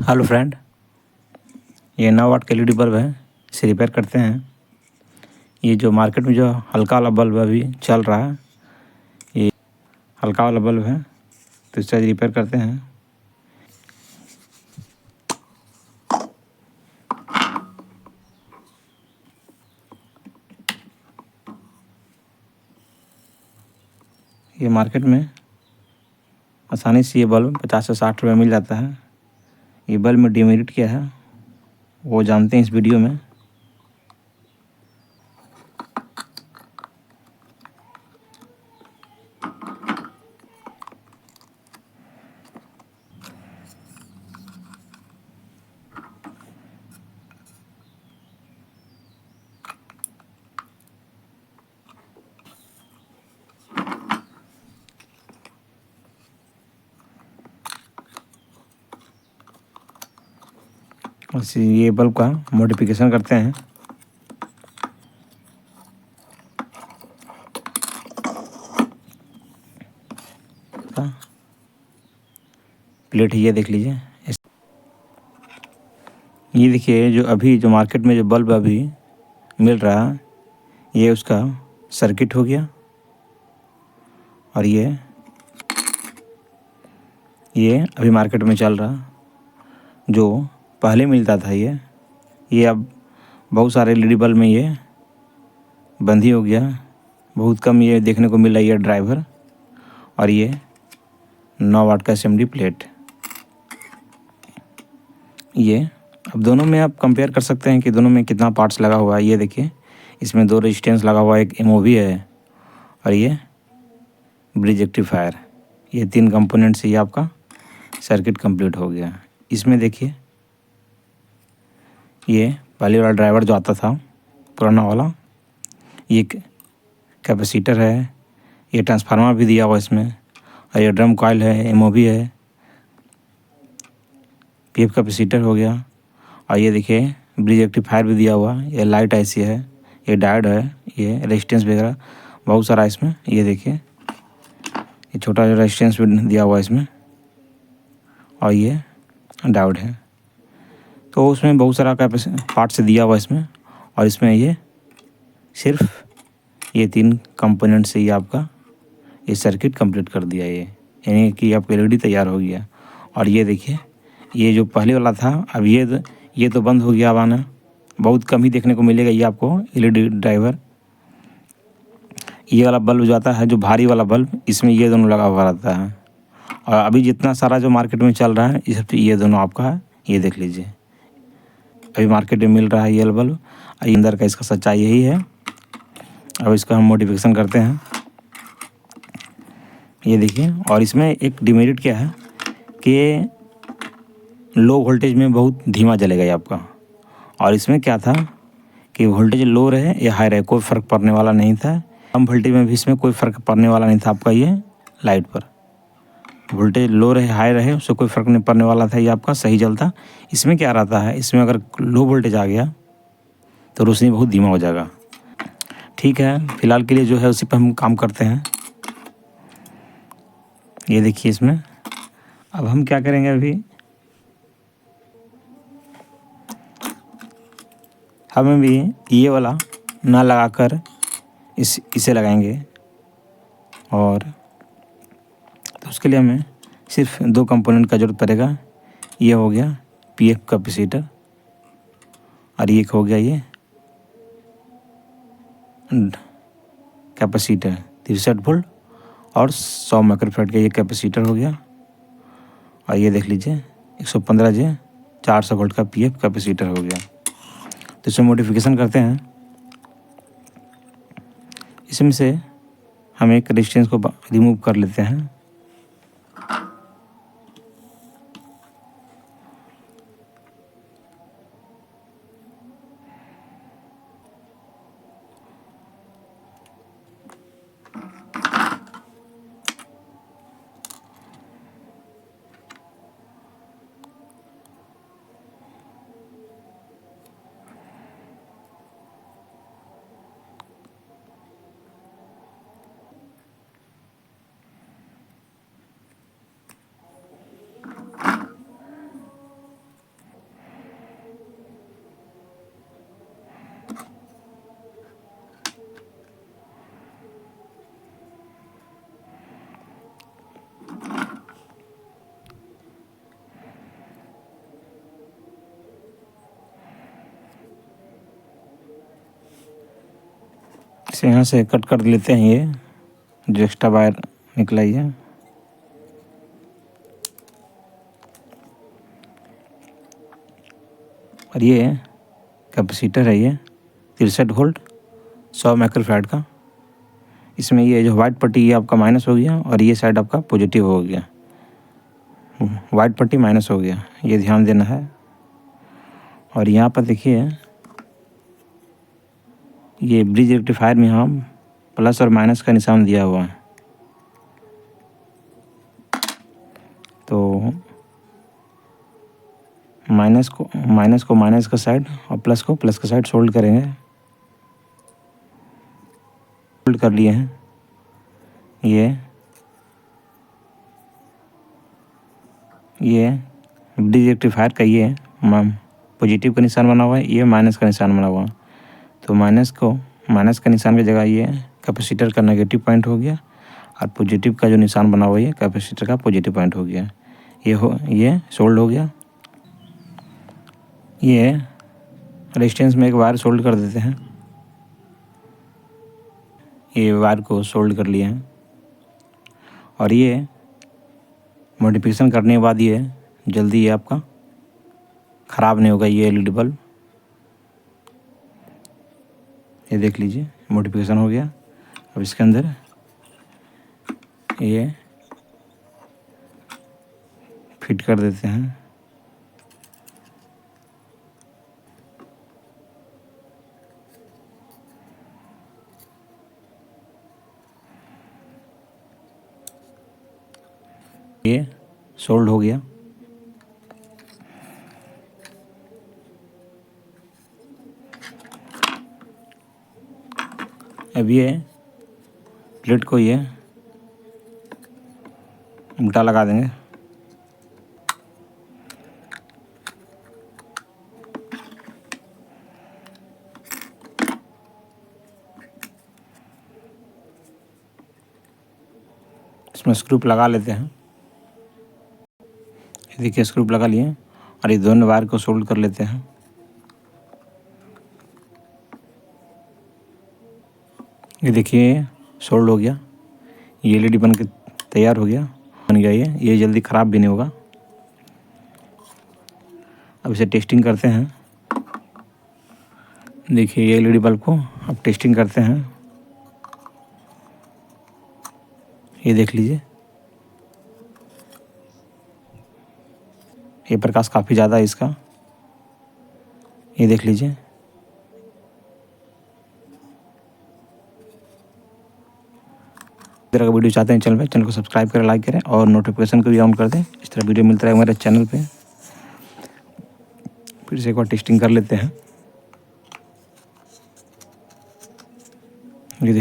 Hello friend, ये 9 वाट का LED bulb है, इसे रिपेयर करते हैं। ये जो मार्केट में जो हल्का वाला बल्ब अभी चल रहा है, ये हल्का वाला बल्ब है, तो इसे रिपेयर करते हैं। ये मार्केट में आसानी से ये बल्ब 50 से 60 रुपये मिल जाता है। ये बल्ब में डिमेरिट क्या है वो जानते हैं इस वीडियो में। और ये बल्ब का मॉडिफिकेशन करते हैं। प्लेट ये देख लीजिए। ये देखिए, जो अभी जो मार्केट में जो बल्ब अभी मिल रहा है, ये उसका सर्किट हो गया। और ये अभी मार्केट में चल रहा, जो पहले मिलता था, ये अब बहुत सारे एलईडी बल्ब में ये बंद ही हो गया। बहुत कम ये देखने को मिल रही है ड्राइवर। और ये 9 वाट का असेंबली प्लेट। ये अब दोनों में आप कंपेयर कर सकते हैं कि दोनों में कितना पार्ट्स लगा हुआ है। ये देखिए, इसमें 2 रेजिस्टेंस लगा हुआ है, एक एमओवी है और ये ब्रिज रेक्टिफायर। ये 3 कंपोनेंट से ये आपका सर्किट कंप्लीट हो गया। इसमें देखिए, ये पहले वाला ड्राइवर जो आता था पुराना वाला, ये कैपेसिटर है, ये ट्रांसफार्मर भी दिया हुआ इसमें, और ये ड्रम कॉइल है, एमओवी है, पीएफ कैपेसिटर हो गया। और ये देखिए ब्रिज रेक्टिफायर भी दिया हुआ, ये लाइट ऐसी है, ये डायोड है, ये रेजिस्टेंस वगैरह बहुत सारा इसमें। ये देखिए, ये छोटा रेजिस्टेंस भी दिया हुआ इसमें, और ये डायोड है। तो उसमें बहुत सारा पार्ट से दिया हुआ इसमें। और इसमें ये सिर्फ ये 3 कंपोनेंट से ये आपका ये सर्किट कंप्लीट कर दिया, ये यानी कि आपका एलईडी तैयार हो गया। और ये देखिए, ये जो पहले वाला था, अब ये तो बंद हो गया। अब आना बहुत कम ही देखने को मिलेगा ये आपको एलईडी ड्राइवर। ये वाला बल्ब जो आता है, जो भारी वाला बल्ब, इसमें ये दोनों लगा हुआ रहता है। और अभी जितना सारा जो मार्केट में चल रहा है, इस ये दोनों आपका है। ये देख लीजिए, अभी मार्केट में मिल रहा है ये बल्ब। अंदर का इसका सच्चाई यही है। अब इसका हम मॉडिफिकेशन करते हैं। ये देखिए, और इसमें एक डिमेरिट क्या है कि लो वोल्टेज में बहुत धीमा जलेगा ये आपका। और इसमें क्या था कि वोल्टेज लो रहे या हाई रहे, कोई फ़र्क पड़ने वाला नहीं था। कम वोल्टेज में भी इसमें कोई फ़र्क पड़ने वाला नहीं था आपका ये लाइट पर। वोल्टेज लो रहे हाई रहे, उससे कोई फ़र्क नहीं पड़ने वाला था, ये आपका सही जलता। इसमें क्या रहता है, इसमें अगर लो वोल्टेज आ गया तो रोशनी बहुत धीमा हो जाएगा। ठीक है, फिलहाल के लिए जो है उसी पर हम काम करते हैं। ये देखिए, इसमें अब हम क्या करेंगे, अभी हमें भी ये वाला ना लगाकर इसे लगाएंगे। और तो उसके लिए हमें सिर्फ 2 कंपोनेंट का ज़रूरत पड़ेगा। ये हो गया पीएफ कैपेसिटर, और ये हो गया ये कैपेसिटर 63 वोल्ट और 100 माइक्रोफैराड का ये कैपेसिटर हो गया। और ये देख लीजिए 115 जे 400 वोल्ट का पीएफ कैपेसिटर हो गया। तो इसमें मॉडिफिकेशन करते हैं। इसमें से हम एक रेजिस्टेंस को रिमूव कर लेते हैं। इसे यहाँ से कट कर लेते हैं, ये जो एक्स्ट्रा वायर निकला ही है। और ये कैपेसिटर है, ये 63 वोल्ट 100 माइक्रोफैराड का। इसमें ये जो वाइट पट्टी ये आपका माइनस हो गया और ये साइड आपका पॉजिटिव हो गया, वाइट पट्टी माइनस हो गया, ये ध्यान देना है। और यहाँ पर देखिए ये ब्रिज रेक्टिफायर में यहाँ प्लस और माइनस का निशान दिया हुआ है, तो माइनस को माइनस का साइड और प्लस को प्लस का साइड सोल्ड करेंगे। सोल्ड कर लिए हैं। ये ब्रिज रेक्टिफायर का ये पॉजिटिव का निशान बना हुआ है, ये माइनस का निशान बना हुआ है। तो माइनस का निशान की जगह ये कैपेसिटर का नेगेटिव पॉइंट हो गया और पॉजिटिव का जो निशान बना हुआ है ये कैपेसिटर का पॉजिटिव पॉइंट हो गया। ये सोल्ड हो गया। ये रेजिस्टेंस में एक वायर सोल्ड कर देते हैं। ये वायर को सोल्ड कर लिए हैं और ये मॉडिफिकेशन करने के बाद ये जल्दी ये आपका ख़राब नहीं होगा। ये एलईडी बल्ब ये देख लीजिए मॉडिफिकेशन हो गया। अब इसके अंदर ये फिट कर देते हैं। ये सोल्ड हो गया। अब ये प्लेट को ये उल्टा लगा देंगे। इसमें स्क्रू लगा लेते हैं। देखिए स्क्रू लगा लिए और ये दोनों वायर को सोल्ड कर लेते हैं। ये देखिए सोल्ड हो गया। ये एलईडी बन के तैयार हो गया, बन गया। ये जल्दी ख़राब भी नहीं होगा। अब इसे टेस्टिंग करते हैं। देखिए ये एलईडी बल्ब को अब टेस्टिंग करते हैं। ये देख लीजिए ये प्रकाश काफ़ी ज़्यादा है इसका। ये देख लीजिए। इस तरह का वीडियो चाहते हैं चैनल को सब्सक्राइब करें, लाइक करें और नोटिफिकेशन को भी ऑन कर दें। इस तरह वीडियो मिलता है हमारे चैनल पे। फिर से एक बार टेस्टिंग कर लेते हैं। ये